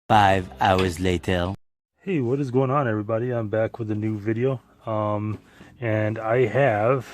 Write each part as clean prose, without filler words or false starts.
5 hours later. Hey, what is going on, everybody? I'm back with a new video. And I have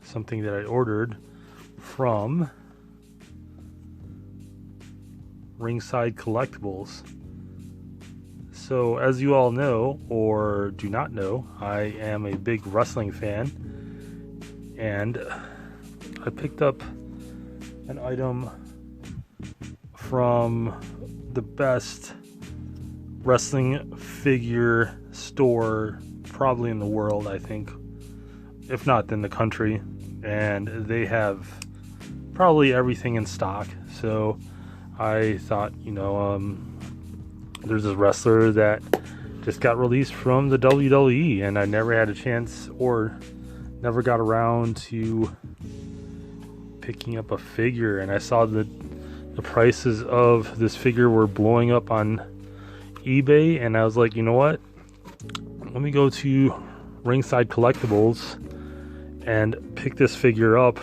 something that I ordered from Ringside Collectibles. So, as you all know, or do not know, I am a big wrestling fan, and I picked up an item from the best wrestling figure store probably in the world, I think, if not in the country, and they have probably everything in stock. So I thought, there's this wrestler that just got released from the WWE, and I never had a chance or never got around to picking up a figure, and I saw that the prices of this figure were blowing up on eBay, and I was like, you know what, let me go to Ringside Collectibles and pick this figure up.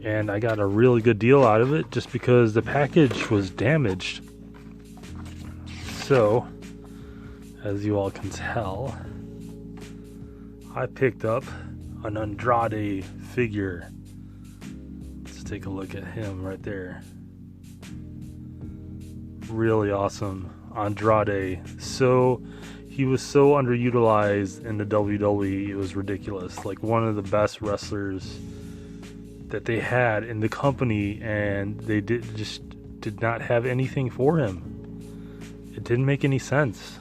And I got a really good deal out of it just because the package was damaged. So, as you all can tell, I picked up an Andrade figure. Let's take a look at him right there. Really awesome. Andrade. So, he was so underutilized in the WWE, it was ridiculous. Like, one of the best wrestlers that they had in the company, and they did not have anything for him. It didn't make any sense.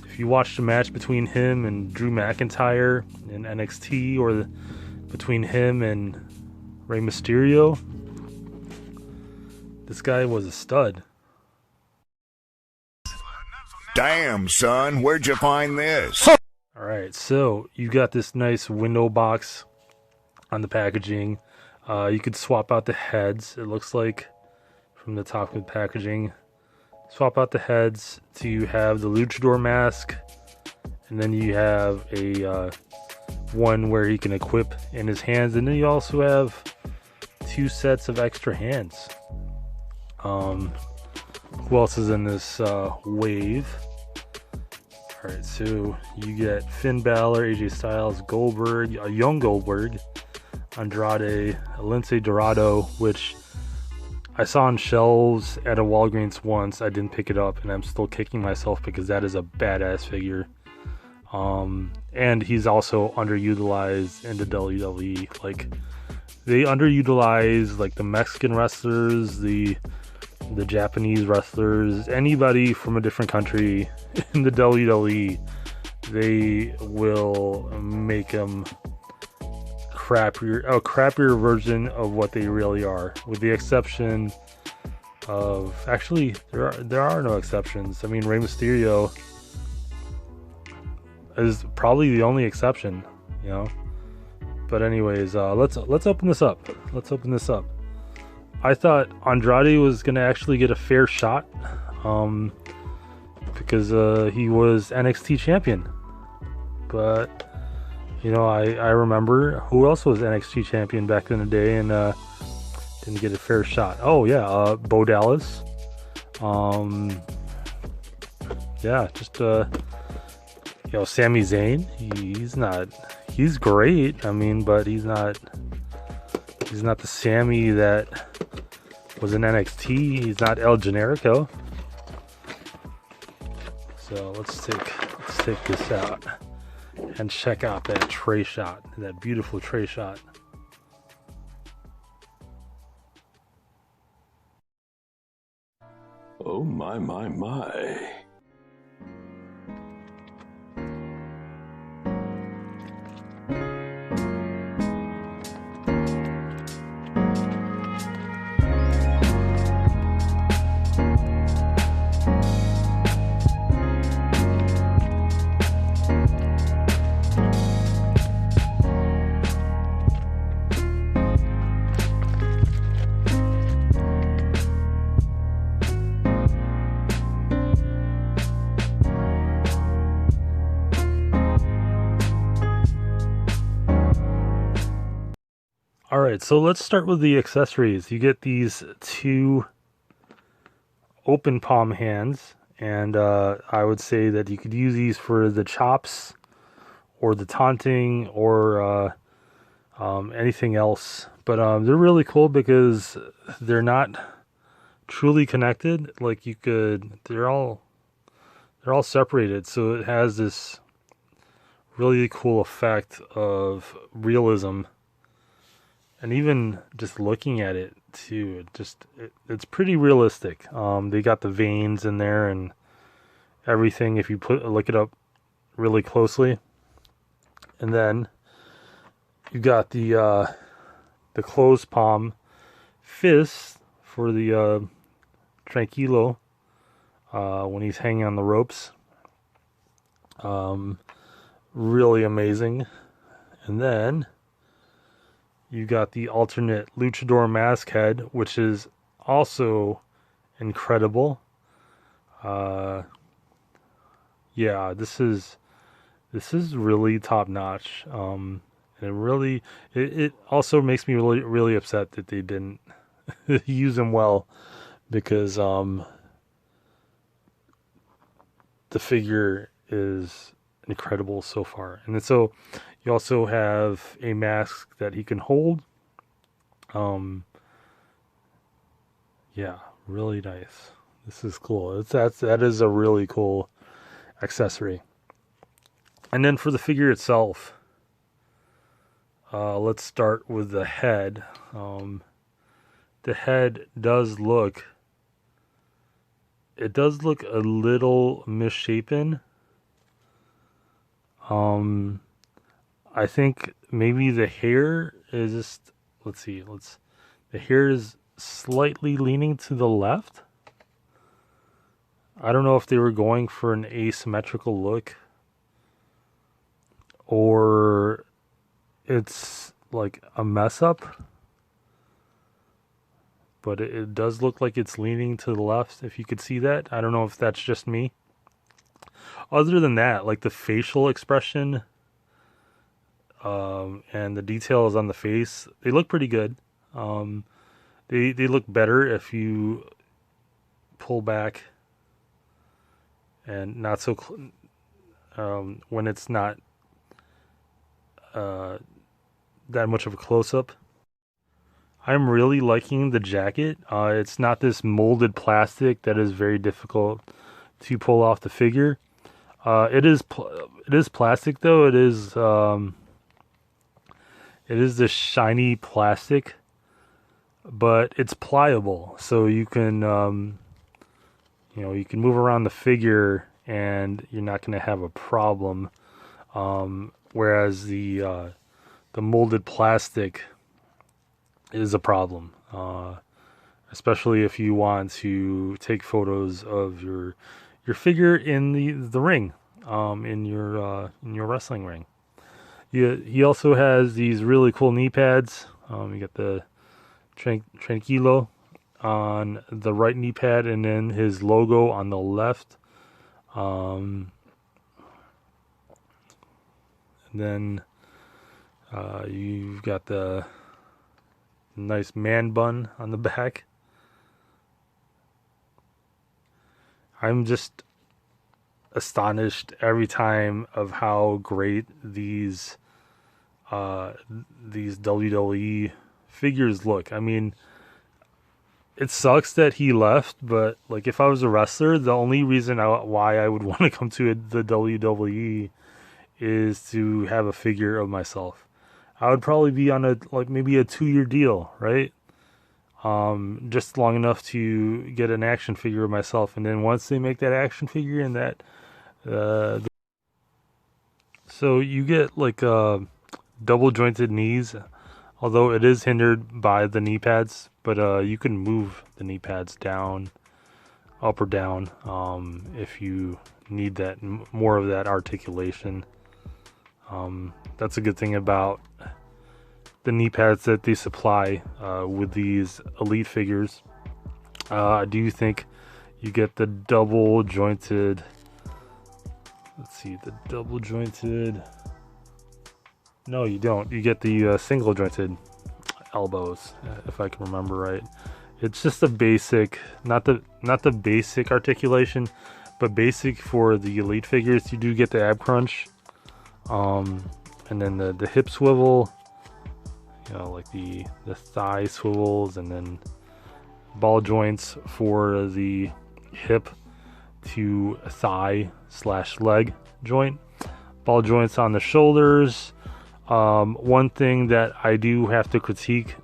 If you watched the match between him and Drew McIntyre in NXT, or between him and Rey Mysterio, this guy was a stud. Damn, son, where'd you find this? Alright, so you got this nice window box on the packaging. You could swap out the heads, it looks like, from the top of the packaging. Swap out the heads to have the luchador mask, and then you have a one where he can equip in his hands, and then you also have 2 sets of extra hands. Who else is in this wave? Alright, so you get Finn Balor, AJ Styles, Goldberg, a young Goldberg, Andrade, Lince Dorado, which I saw on shelves at a Walgreens once. I didn't pick it up, and I'm still kicking myself because that is a badass figure. And he's also underutilized in the WWE. Like, they underutilize like the Mexican wrestlers, the Japanese wrestlers, anybody from a different country in the WWE. They will make them a crappier version of what they really are, with the exception of, actually, there are no exceptions. I mean, Rey Mysterio is probably the only exception, But anyways, let's open this up. I thought Andrade was gonna actually get a fair shot, because he was NXT champion. But I remember who else was NXT champion back in the day and didn't get a fair shot. Oh yeah, Bo Dallas. Yeah, just Sami Zayn. He's great. I mean, but he's not the Sammy that was in NXT. He's not El Generico. So let's take this out and check out that tray shot, that beautiful tray shot. Oh my. All right, so let's start with the accessories. You get these two open palm hands, and I would say that you could use these for the chops or the taunting or anything else. But they're really cool because they're not truly connected. Like they're all separated, so it has this really cool effect of realism. And even just looking at it too, it's pretty realistic. They got the veins in there and everything if you look it up really closely. And then you got the closed palm fist for the tranquilo when he's hanging on the ropes. Really amazing. And then you got the alternate luchador mask head, which is also incredible. Yeah, this is really top notch. And it also makes me really upset that they didn't use him well, because the figure is incredible so far. And so you also have a mask that he can hold. Yeah, really nice. This is cool. That is a really cool accessory. And then for the figure itself, let's start with the head. The head does look a little misshapen. I think maybe the hair is just, the hair is slightly leaning to the left. I don't know if they were going for an asymmetrical look, or it's like a mess up, but it does look like it's leaning to the left, if you could see that. I don't know if that's just me. Other than that, like the facial expression and the details on the face, they look pretty good. They look better if you pull back and not so when it's not that much of a close-up. I'm really liking the jacket. It's not this molded plastic that is very difficult to pull off the figure. It is plastic though. It is this shiny plastic, but it's pliable, so you can you can move around the figure and you're not going to have a problem. Whereas the molded plastic is a problem, especially if you want to take photos of your figure in the ring, in your wrestling ring. He also has these really cool knee pads. You got the Tranquilo on the right knee pad, and then his logo on the left. And then you've got the nice man bun on the back. I'm just astonished every time of how great these WWE figures look. I mean, it sucks that he left, but like if I was a wrestler, the only reason why I would want to come to the WWE is to have a figure of myself. I would probably be on maybe a 2-year deal, right? Just long enough to get an action figure of myself, and then once they make that action figure and that, so you get like double jointed knees, although it is hindered by the knee pads, but you can move the knee pads down, up or down, if you need that more of that articulation. That's a good thing about the knee pads that they supply with these elite figures. I do think you get the double jointed. Let's see, the double jointed. No, you don't. You get the single jointed elbows, if I can remember right. It's just a basic, not the basic articulation, but basic for the elite figures. You do get the ab crunch, and then the hip swivel, you know, like the thigh swivels, and then ball joints for the hip to thigh / leg joint, ball joints on the shoulders. One thing that I do have to critique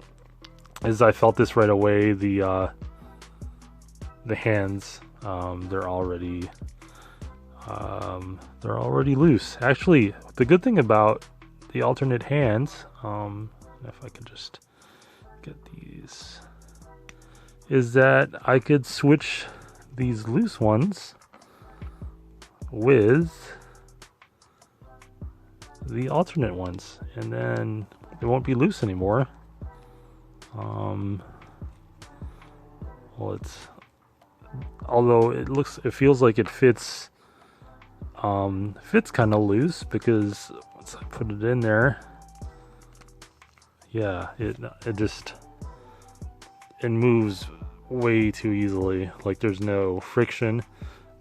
is I felt this right away. The hands, they're already loose. Actually, the good thing about the alternate hands, if I could just get these, is that I could switch these loose ones with the alternate ones, and then they won't be loose anymore. Well, although it feels like it fits kind of loose, because once I put it in there, yeah, it moves way too easily. Like, there's no friction,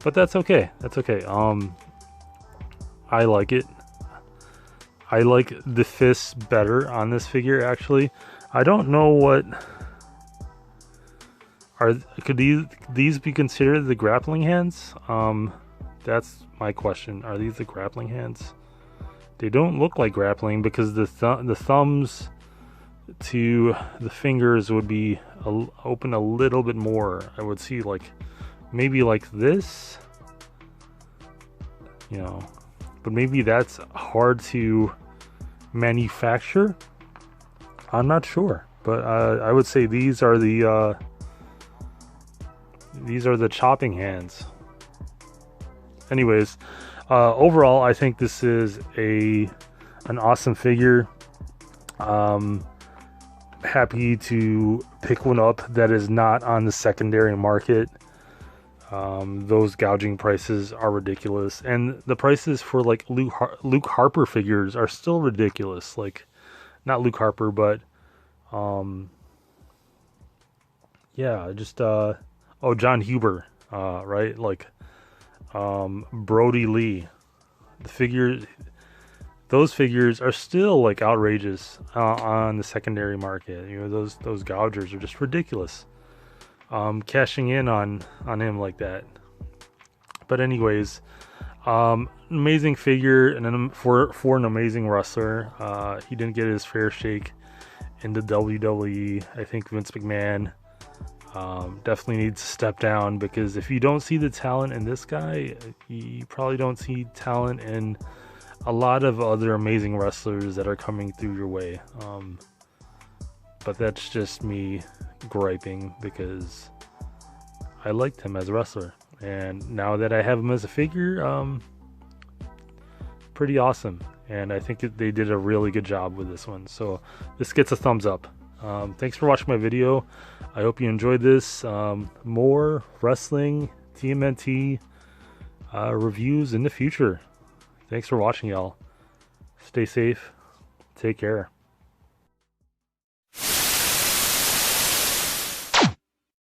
but that's okay. I like it. I like the fists better on this figure, actually. I don't know what could these be considered the grappling hands? That's my question. Are these the grappling hands? They don't look like grappling, because the thumbs to the fingers would be open a little bit more. I would see, like, maybe like this, you know, but maybe that's hard to manufacture. I'm not sure, but I would say these are the chopping hands. Anyways, overall, I think this is an awesome figure. Happy to pick one up that is not on the secondary market. Those gouging prices are ridiculous, and the prices for like Luke Harper figures are still ridiculous. Like, not Luke Harper, but yeah, just John Huber, right? Like, Brody Lee. Those figures are still like outrageous on the secondary market. You know, those gougers are just ridiculous. Cashing in on him like that. But anyways, amazing figure, and for an amazing wrestler. He didn't get his fair shake in the WWE. I think Vince McMahon definitely needs to step down, because if you don't see the talent in this guy, you probably don't see talent in a lot of other amazing wrestlers that are coming through your way. But that's just me griping, because I liked him as a wrestler, and now that I have him as a figure, pretty awesome. And I think they did a really good job with this one, so this gets a thumbs up. Thanks for watching my video. I hope you enjoyed this. More wrestling TMNT reviews in the future. Thanks for watching, y'all. Stay safe. Take care.